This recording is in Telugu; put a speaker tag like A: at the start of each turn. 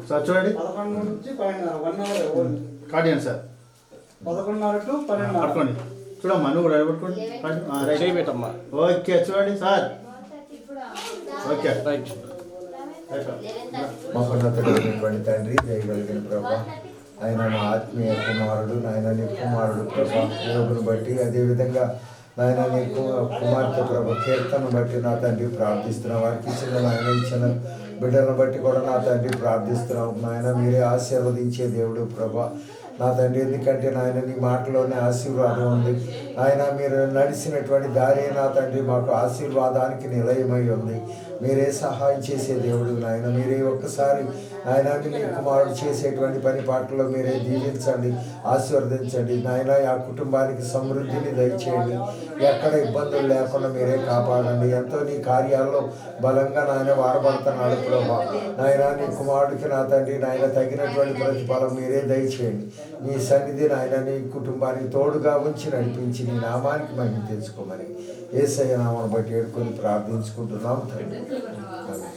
A: సార్ చూడండి
B: 11 నుంచి 12:30 1 అవర్
A: కార్డియన్ సార్
B: 11:30 to 12:30
A: పట్టుకోండి చూడమ్మా నువ్వు కూడా పట్టుకోండి
C: చేయబెట్టమ్మా.
A: ఓకే చూడండి సార్ ఓకే
C: రైట్.
D: మహోన్నతుడైనటువంటి తండ్రి దయగలిగిన ప్రభా ఆయన నా ఆత్మీయ కుమారుడు నాయన నీ కుమారుడు ప్రభా యోగును బట్టి అదేవిధంగా నాయన నీ కుమార్తె ప్రభు కీర్తనను బట్టి నా తండ్రి ప్రార్థిస్తున్నాం వారికి ఇచ్చిన నాయన ఇచ్చిన బిడ్డలను బట్టి కూడా నా తండ్రి ప్రార్థిస్తున్నాం నాయన మీరే ఆశీర్వదించే దేవుడు ప్రభా నా తండ్రి ఎందుకంటే నాయన నీ మాటలోనే ఆశీర్వాదం ఉంది ఆయన మీరు నడిచినటువంటి దారి నా తండ్రి మాకు ఆశీర్వాదానికి నిలయమై ఉంది మీరే సహాయం చేసే దేవుడు నాయన మీరే ఒక్కసారి నాయన మీ కుమారుడు చేసేటువంటి పని పాటల్లో మీరే దీవించండి ఆశీర్వదించండి నాయన ఆ కుటుంబానికి సమృద్ధిని దయచేయండి ఎక్కడ ఇబ్బందులు లేకుండా మీరే కాపాడండి ఎంతో నీ కార్యాల్లో బలంగా నాయన వాడబడుతున్నాడు ప్రభా నాయన నీ కుమారుడికి నా తండ్రి నాయన తగినటువంటి ప్రతిఫలం మీరే దయచేయండి నీ సన్నిధి నాయన నీ కుటుంబానికి తోడుగా ఉంచి నడిపించి నీ నామానికి మహిమ తెచ్చుకోమని యేసయ్య నామమును బట్టి ఏడుకొని ప్రార్థించుకుంటున్నాం తండ్రి. ఆమేన్.